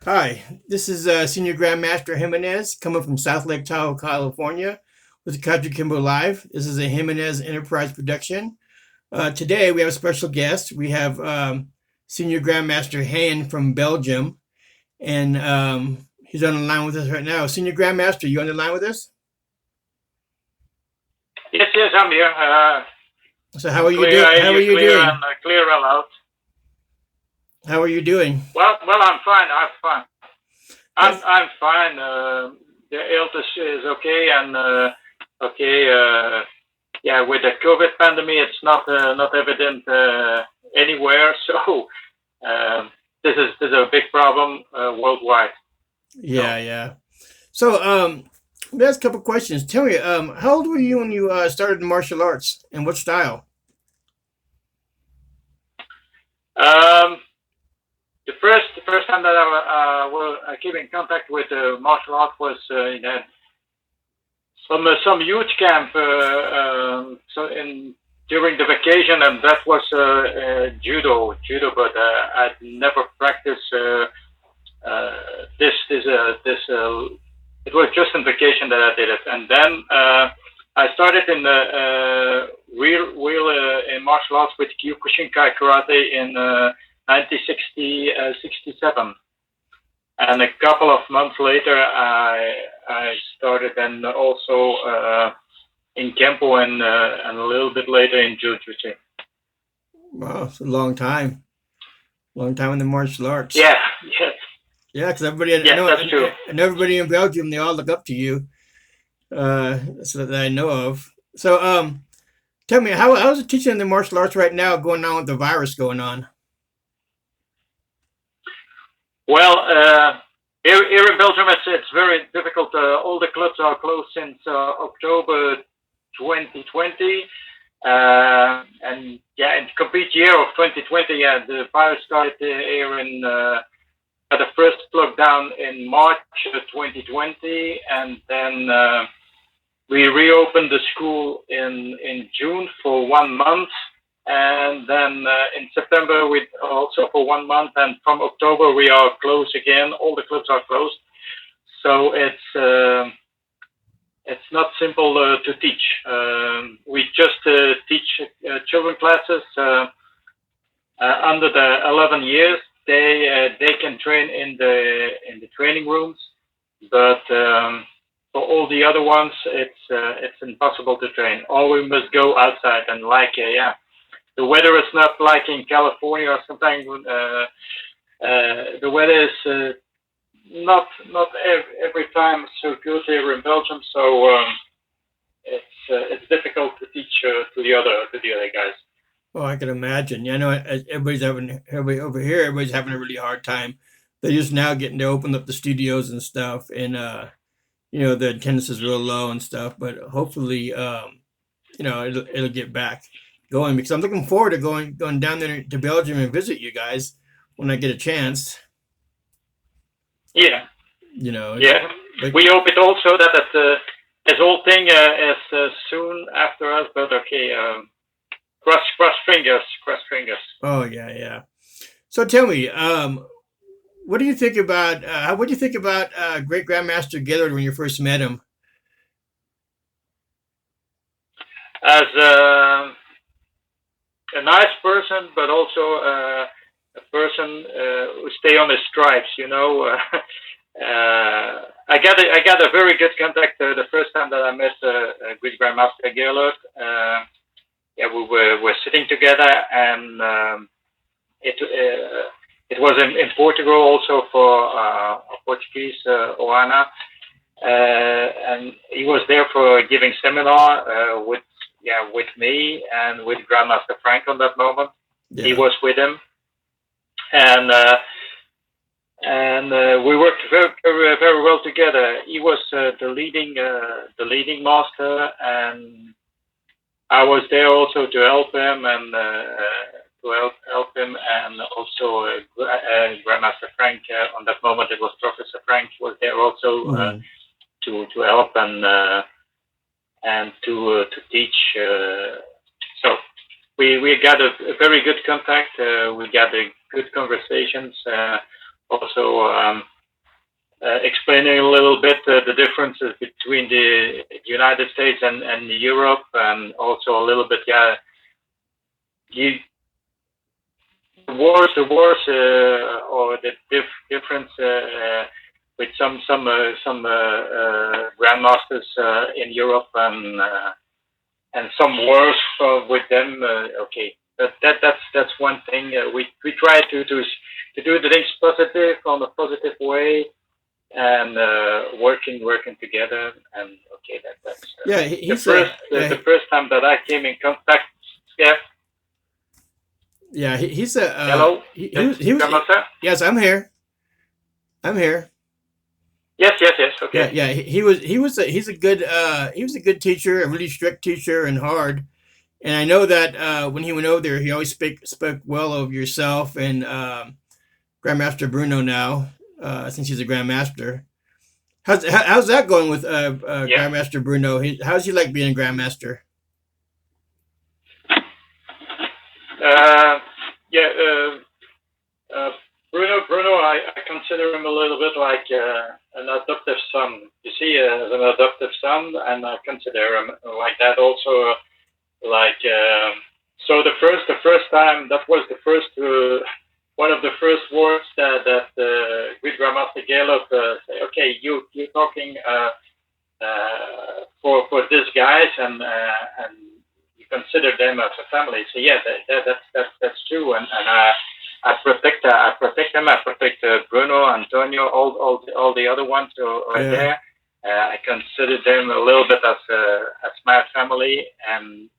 Hi, this is Senior Grandmaster Jimenez coming from South Lake Tahoe, California with the Kajukenbo Live. This is a Jimenez Enterprise production. Today we have a special guest. We have Senior Grandmaster Hayen from Belgium, and he's on the line with us right now. Senior Grandmaster, you on the line with us? Yes, I'm here. So how are you Clear, doing? How are you clear doing? and clear and loud. How are you doing? Well, I'm fine. I'm fine. That's I'm fine. The illness is okay, and okay. Yeah, with the COVID pandemic, it's not evident anywhere. So this is a big problem worldwide. So yeah. So let me ask a couple questions. Tell me, how old were you when you started martial arts, and what style? um, the first time that I came in contact with martial art was in some youth camp so in during the vacation, and that was judo, but I'd never practiced this. It was just in vacation that I did it, and then I started in real in martial arts with Kyokushinkai karate in 1967. And a couple of months later, I started then also in Kimbo, and a little bit later in Jiu-Jitsu. Wow, it's a long time in the martial arts. Yeah, yes, Yeah, because everybody I yes, know, that's true. and everybody in Belgium, they all look up to you. So that I know of. So, tell me, how's the teaching in the martial arts right now going on with the virus going on? Well, here in Belgium, it's very difficult. All the clubs are closed since October 2020. And yeah, in the complete year of 2020, yeah, the virus started here in the first lockdown in March 2020, and then we reopened the school in June for 1 month, and then in September we also for 1 month, and from October we are closed again. All the clubs are closed, so it's not simple to teach. We just teach children classes under the 11 years. They can train in the training rooms, but for all the other ones, it's impossible to train. Or we must go outside, and yeah, the weather is not like in California or something. The weather is not every time so good here in Belgium, so it's difficult to teach to the other guys. Oh, I can imagine. Yeah, I know everybody over here. Everybody's having a really hard time. They're just now getting to open up the studios and stuff, and the attendance is real low and stuff. But hopefully, it'll get back going because I'm looking forward to going down there to Belgium and visit you guys when I get a chance. Yeah, You know, yeah. but We hope it also that this whole thing is soon after us. But okay, cross fingers. oh yeah. So tell me, what do you think about what do you think about Great Grandmaster Gillard when you first met him? As a nice person, but also a person who stay on his stripes. I got a very good contact the first time that I met Great Grandmaster Gillard. Yeah, we were sitting together, and it was in Portugal also for a Portuguese Oana, and he was there for giving seminar with me and with Grandmaster Frank on that moment. He Yeah. was with him, and we worked very well together. He was the leading master, and I was there also to help him, and help him, and also Grandmaster Frank. On that moment, it was Professor Frank was there also Mhm. to help, and to teach. So we got a very good contact. We got a good conversations. Also. explaining a little bit the differences between the United States and Europe, and also a little bit, you, the wars, or the difference with some grandmasters in Europe, and some wars with them. Okay, that's one thing. We try to do the things positive on a positive way, and working together. And okay, that's the first time that I came in contact. Yeah. Yeah, he's a hello. he was yes, I'm here. Yes. Okay. Yeah. He's a good teacher, a really strict teacher and hard. And I know that when he went over there, he always spoke well of yourself and Grandmaster Bruno now, since he's a Grandmaster. How's that going with Grandmaster Bruno? How's he like being a Grandmaster? Bruno, I consider him a little bit like an adoptive son. You see, as an adoptive son, and I consider him like that also. So the first time, that was the first one of the first words that with Grandmaster Gillard say, okay, you're talking for these guys, and you consider them as a family. So yeah, that's true, and I protect them. I protect Bruno, Antonio, all the other ones who are there. I consider them a little bit as my family, and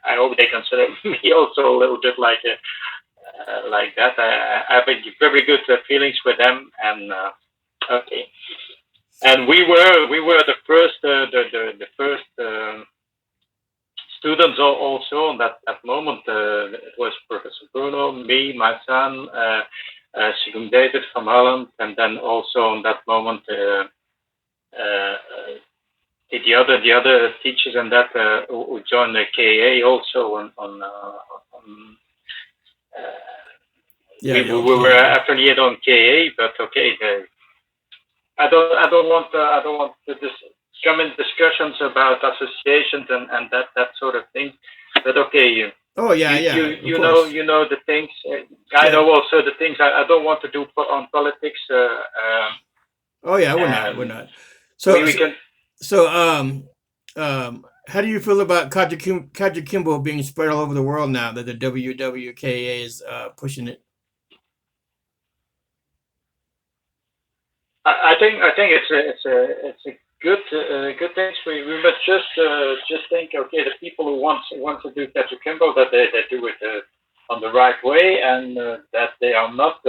I hope they consider me also a little bit like that. I have very good feelings with them, and okay. And we were the first students also on that moment. It was Professor Bruno, me, my son, Sgm David from Holland, and then also on that moment the other teachers and that who joined the KA also we were affiliated on KA, but okay, I don't want to come in discussions about associations and that sort of thing. But okay, you know the things. I know also the things. I don't want to do on politics. We're not. So how do you feel about Kajukenbo being spread all over the world now that the WWKA is pushing it? I think it's a good thing. We must just think, okay, the people who want to do Kajukenbo, that they do it on the right way, and that they are not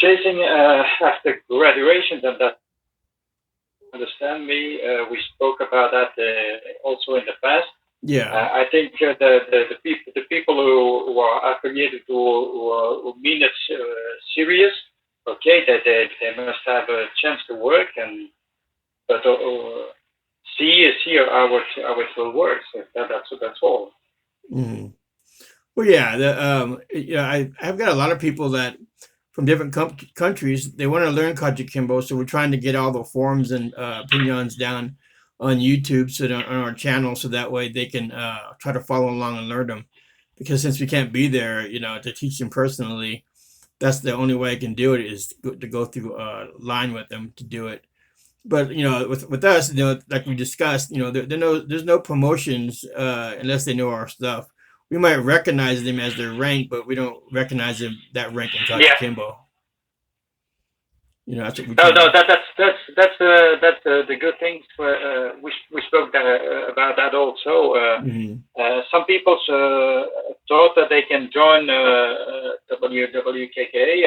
chasing after graduations, and that. Understand me? We spoke about that also in the past. Yeah. I think the people who are affiliated who mean it serious. Okay, they must have a chance to work, but see how it will work. So that's all. Mm-hmm. Well, yeah. I've got a lot of people that from different countries. They want to learn Kajukenbo, so we're trying to get all the forums and opinions down on YouTube, so on our channel, so that way they can try to follow along and learn them. Because since we can't be there, to teach them personally, that's the only way I can do it, is to go through line with them to do it. But with us, like we discussed, there's no promotions unless they know our stuff. We might recognize them as their rank, but we don't recognize that rank in Kajukenbo. That's what we that's the good things. We spoke about that also. Some people thought that they can join WWKK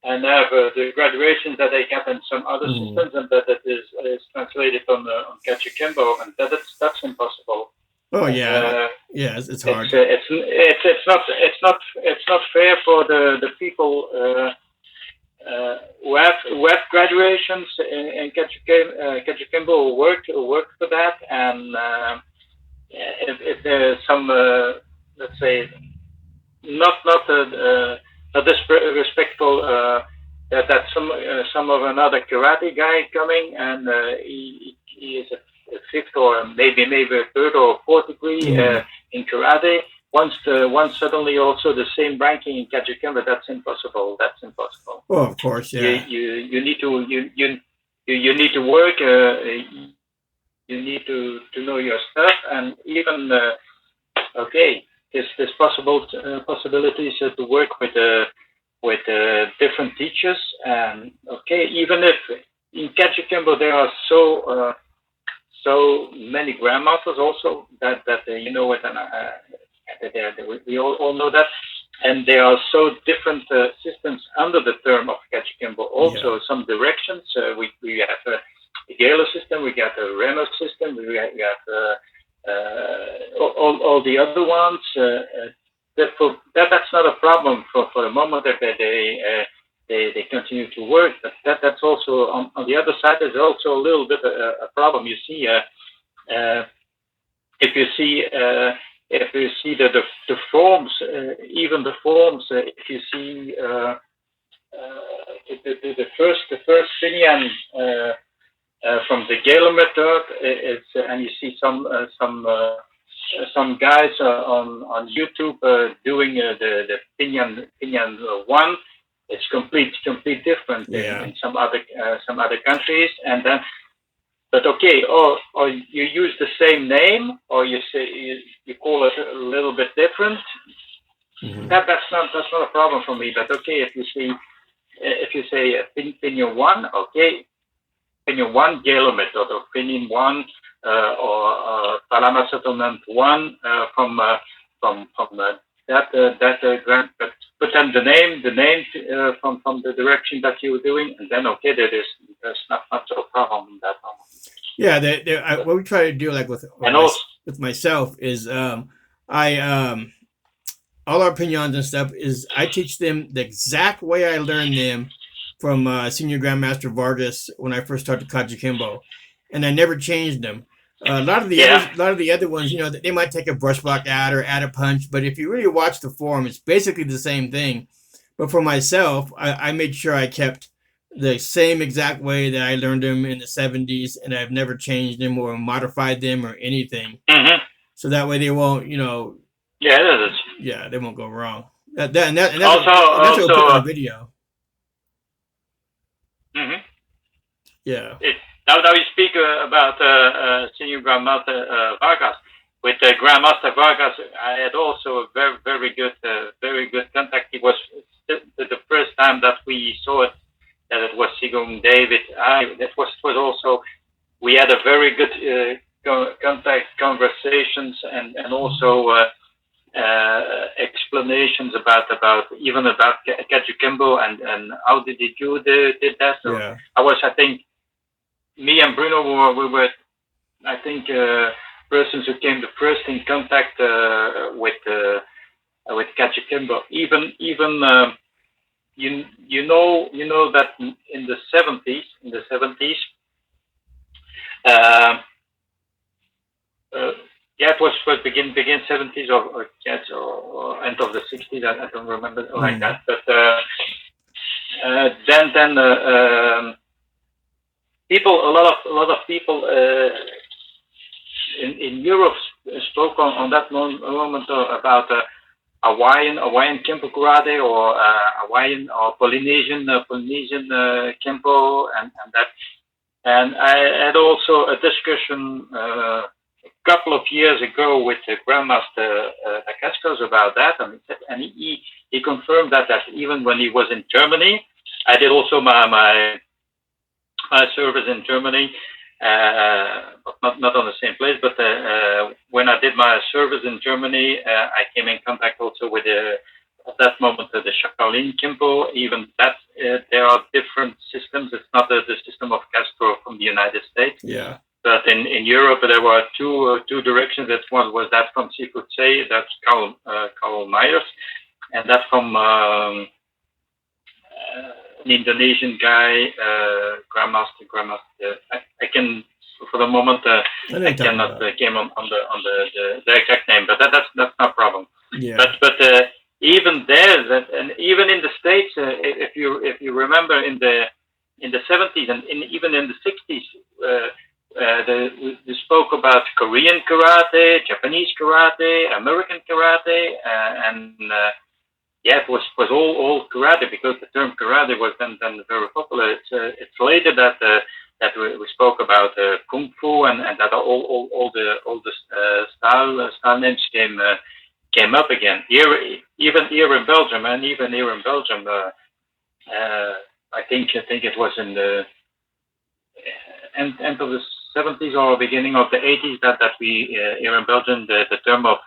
and have the graduations that they get in some other systems, and that is translated on Kajukenbo, and that's impossible. Oh yeah, it's hard. It's not fair for the people who have graduations in Kajukenbo, who work for that, and if there's some let's say not disrespectful that's some of another karate guy coming, and he is a fifth or maybe a third or fourth degree in karate. Once suddenly also the same ranking in Kajukenbo, that's impossible. That's impossible. Oh, of course, yeah. You need to you need to work. You need to know your stuff, and even okay, there's possibilities to work with different teachers. And okay, even if in Kajukenbo there are so many grandmasters also that you know it, and we all know that. And there are so different systems under the term of Kajukenbo. Also, some directions. We have a Gillard system. We got a Renault system. We have all the other ones. That's not a problem for the moment that they continue to work. But that's also on the other side. There's also a little bit a problem. You see, if you see the forms, even the forms, if you see the first pinyin from the Gillard method, and you see some guys on YouTube doing the pinyin one. It's complete different in some other countries, and then. But okay, or you use the same name, or you say you call it a little bit different. That's not a problem for me. But okay, if you say pinyin one, okay, pinyin one Gillard method, or pinyin one or Palama settlement one from that grant, but then the name from the direction that you were doing, and then okay, there's not a problem in that one. Yeah, what we try to do, like with myself, is I all our pinyons and stuff is I teach them the exact way I learned them from Senior Grandmaster Vargas when I first started Kajukenbo, and I never changed them. A lot of the other ones, you know, they might take a brush block out or add a punch, but if you really watch the form, it's basically the same thing. But for myself, I made sure I kept the same exact way that I learned them in the 70s, and I've never changed them or modified them or anything. So that way they won't, you know. Yeah, that is. Yeah, they won't go wrong. That's what we put on video. Yeah. Now you speak about Senior Grandmaster Vargas. With Grandmaster Vargas, I had also a very good contact. It was the first time that we saw it, that it was Sgm David. That was also, we had a very good contact, conversations, and also explanations about Kajukenbo and how did you did that. So I think me and Bruno we were I think persons who came the first in contact with Kajukenbo. Even you know that in the 70s it was begin 70s or end of the 60s. I don't remember like that. But then people, a lot of people in Europe spoke on that moment about Hawaiian Kimbo karate, or Hawaiian or Polynesian Kimbo, and that. And I had also a discussion a couple of years ago with the Grandmaster Akashkos about that, and he confirmed that even when he was in Germany, I did also my service in Germany, but not on the same place. But when I did my service in Germany, I came in contact also with at that moment the Shaolin Kimbo. Even that there are different systems. It's not the system of Castro from the United States. Yeah. But in Europe there were two directions. That one was that from Seafood Say, that's Karl Myers, and that from an Indonesian guy, Grandmaster. I can, for the moment, I cannot came on the exact name, but that's no problem. Yeah. But even there, and even in the States, if you remember in the 70s and even in the 60s, we spoke about Korean karate, Japanese karate, American karate, and yeah, it was all karate, because the term karate was then very popular. It's later that we spoke about kung fu, and that all the style names came up again. Even here in Belgium, I think it was in the end of the 70s or beginning of the 80s that we here in Belgium the term of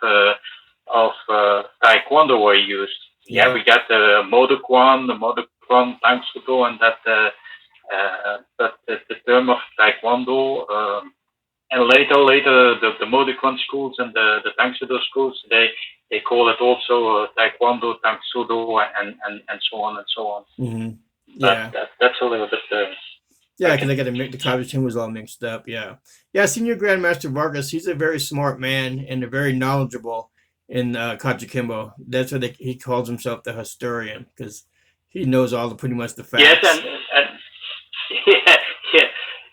taekwondo were used. Yeah, we got the Modokwan, Tang Soo Do, and that. But the term of taekwondo, and later the Modokwan schools and the Tang Soo Do schools, they call it also taekwondo, Tang Soo Do, and so on and so on. Mm-hmm. Yeah, that's a little bit. Yeah, because I got the Kajukenbo was all mixed up. Yeah, yeah. Senior Grandmaster Vargas, he's a very smart man and a very knowledgeable in Kajukenbo. That's what he calls himself, the historian, because he knows all the pretty much the facts. Yes, and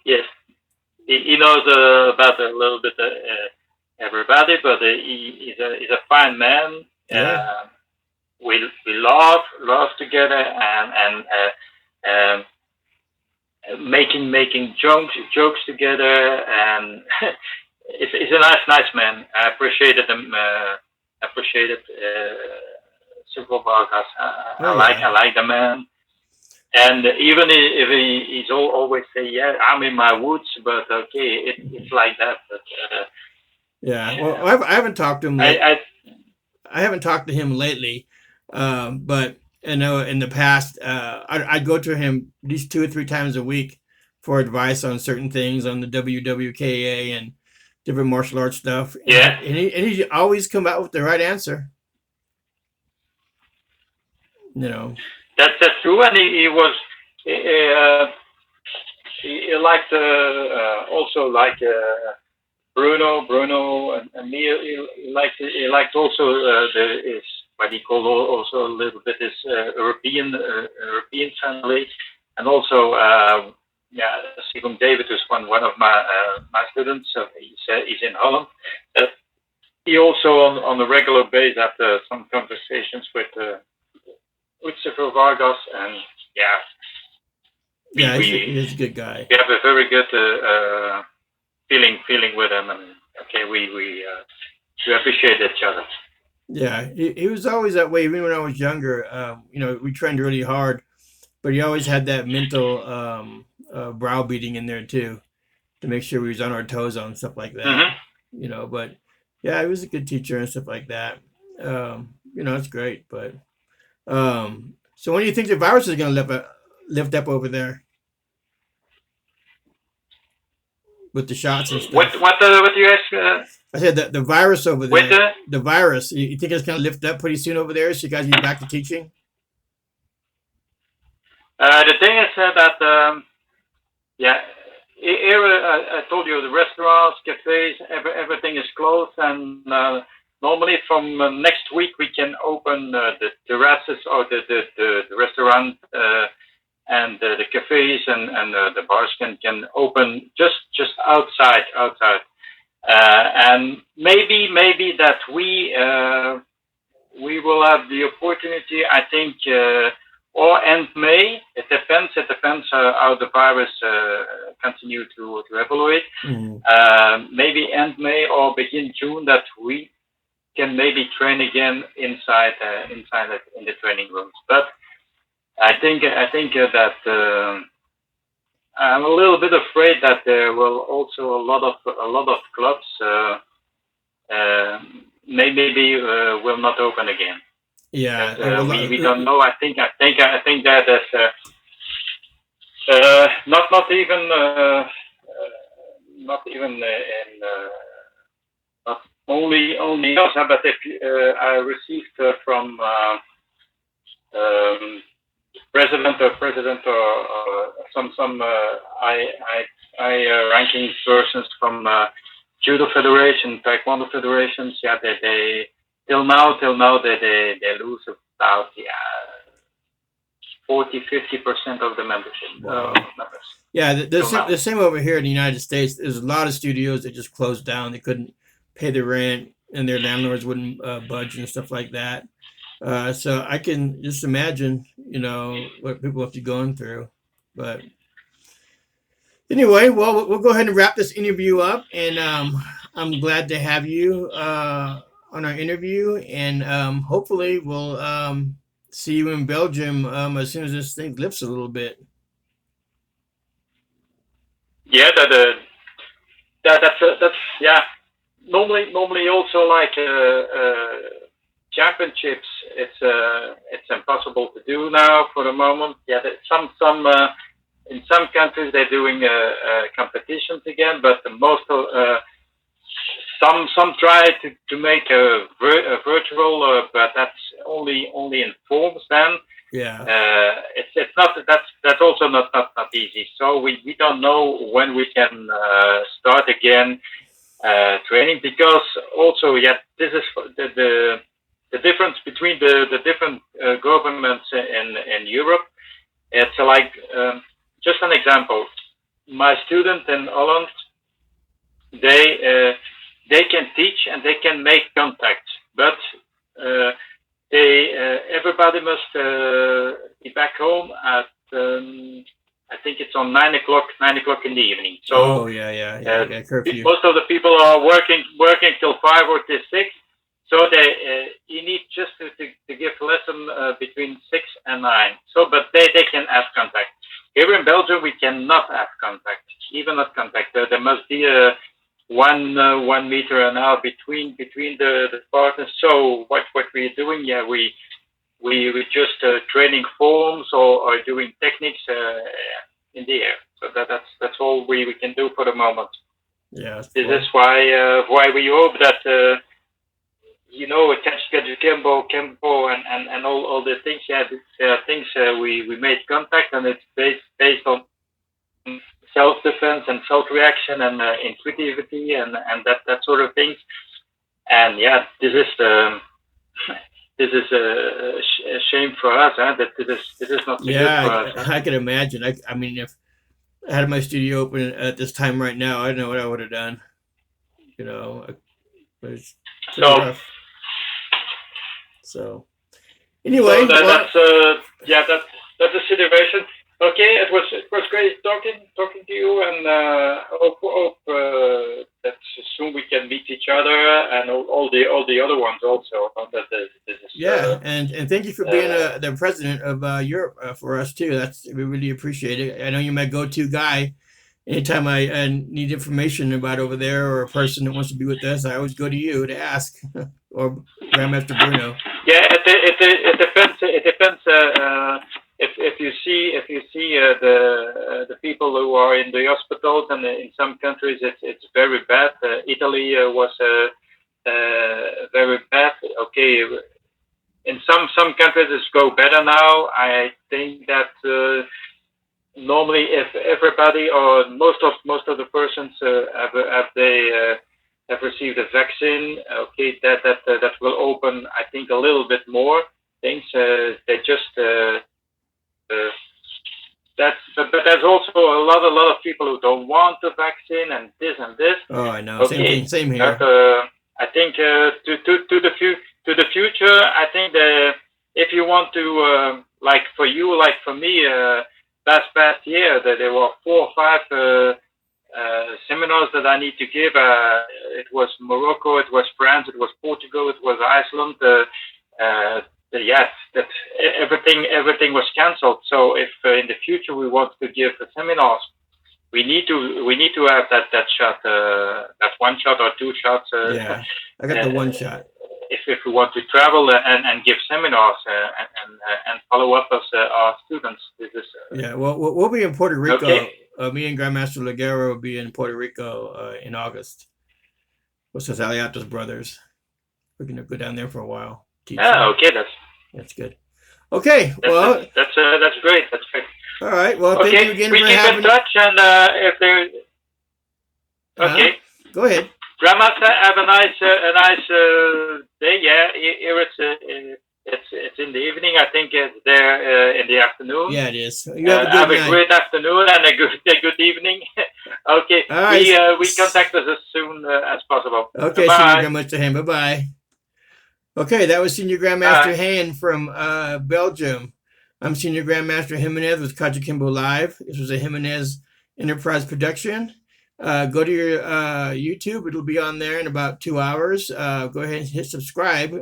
yes, he knows about a little bit everybody, but he's a fine man. Yeah. We laugh together, and making jokes together, and it's a nice man. I appreciated him. Appreciated Sgm Vargas. I like the man. And even if he's always say, yeah, I'm in my woods, but okay, it's like that. But yeah, well, I haven't talked to him. I haven't talked to him lately, but I know in the past, I go to him at least 2 or 3 times a week for advice on certain things on the WWKA and different martial arts stuff. Yeah, and he always come out with the right answer. You know. That's true, and he was he liked also like Bruno and me. He liked also is what he called also a little bit his European family, and also Stephen David was one of my students. So he's in Holland. He also on a regular basis had some conversations with Sgm Vargas, and he's a good guy. We have a very good feeling with him, and okay, we appreciate each other. Yeah, he was always that way. Even when I was younger, we trained really hard, but he always had that mental browbeating in there too, to make sure we was on our toes on stuff like that. Mm-hmm. But yeah, he was a good teacher and stuff like that. It's great. But so when do you think the virus is going to lift up over there with the shots and stuff? What do you ask? I said the virus over there. The virus. You think it's going to lift up pretty soon over there? So you guys get back to teaching? The thing is that here I told you the restaurants, cafes, everything is closed, and normally from next week we can open the terraces or the restaurant and the cafes and the bars can open just outside. And maybe that we will have the opportunity, I think, or end May. It depends how the virus continue to evaluate. Mm-hmm. Maybe end May or begin June that we can maybe train again inside in the training rooms. But I think that I'm a little bit afraid that there will also a lot of clubs maybe will not open again. Yeah, we don't know. I think that is not even in not only us, but if I received from president or some high ranking persons from judo federation, taekwondo federations. Yeah, till now they lose about 40-50% of the membership. Wow. Members. Yeah, the same over here in the United States. There's a lot of studios that just closed down. They couldn't pay the rent, and their landlords wouldn't budge and stuff like that. So I can just imagine, what people have to be going through. But anyway, well, we'll go ahead and wrap this interview up, and I'm glad to have you on our interview, and hopefully we'll see you in Belgium as soon as this thing lifts a little bit. Yeah, that's yeah. Normally also like championships, it's impossible to do now for the moment. Yeah, some in some countries they're doing competitions again, but most of some try to make a virtual, but that's only in forms then. Yeah. It's not that's also not easy. So we don't know when we can start again training, because also this is the difference between the different governments in Europe. It's like just an example. My student in Holland, they can teach and they can make contact, but everybody must be back home at I think it's on 9 o'clock in the evening. So curfew. Most of the people are working till 5 or till 6. So you need just to give lesson between 6 and 9. So, but they can have contact. Here in Belgium, we cannot have contact, even not contact. There must be a 1 meter and a half between the partners. So what we're doing, we just training forms or doing techniques in the air. So that's all we can do for the moment. Yeah. This is why we hope that Kajukenbo, Kimbo, and all the things. Yeah, things we made contact, and it's based on self-defense and self-reaction and intuitivity and that sort of things. And yeah, this is a shame for us, that this is not so good for us. I can imagine. I mean, if I had my studio open at this time right now, I don't know what I would have done. But it's rough. So anyway, that's the situation. Okay, it was great talking to you, and hope that soon we can meet each other and all the other ones also. And thank you for being the president of Europe for us too. We really appreciate it. I know you're my go-to guy. Anytime I need information about over there or a person that wants to be with us, I always go to you to ask, or Grandmaster Bruno. Yeah, it depends. It depends. If you see the people who are in the hospitals, and in some countries it's very bad. Italy was very bad. Okay, in some countries it's go better now. I think that normally if everybody or most of the persons have received a vaccine, okay, that will open, I think, a little bit more things. They just but there's also a lot of people who don't want the vaccine and this and this. Oh, I know. Okay. Same here. But, I think to the future, I think if you want to like for you, like for me, past year there were 4 or 5 seminars that I need to give. It was Morocco, it was France, it was Portugal, it was Iceland. That everything was cancelled. So if in the future we want to give the seminars, we need to have that shot, that 1 shot or 2 shots. I got the 1 shot. If we want to travel and give seminars and follow up as our students, this is we'll be in Puerto Rico. Okay. Me and Grandmaster Ligero will be in Puerto Rico in August with his Aliatos brothers. We're gonna go down there for a while. Okay, that's good. Okay, that's great. That's great. All right. Well, thank you again we for keep having. in touch, and if there. Okay. Go ahead. Grandmaster, have a nice day. Yeah, here it's in the evening. I think it's there in the afternoon. Yeah, it is. You have a good Have a night. great afternoon and a good evening. Okay, All right. we contact us as soon as possible. Okay, Senior Grandmaster Hayen. Bye bye. Okay, that was Senior Grandmaster Hayen from Belgium. I'm Senior Grandmaster Jimenez with Kajukenbo Live. This was a Jimenez Enterprise production. Go to your YouTube. It'll be on there in about 2 hours. Go ahead and hit subscribe,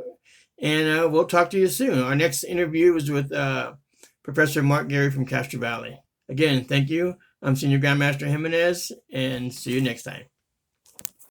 and we'll talk to you soon. Our next interview is with Professor Mark Gary from Castro Valley. Again, thank you. I'm Senior Grandmaster Jimenez, and see you next time.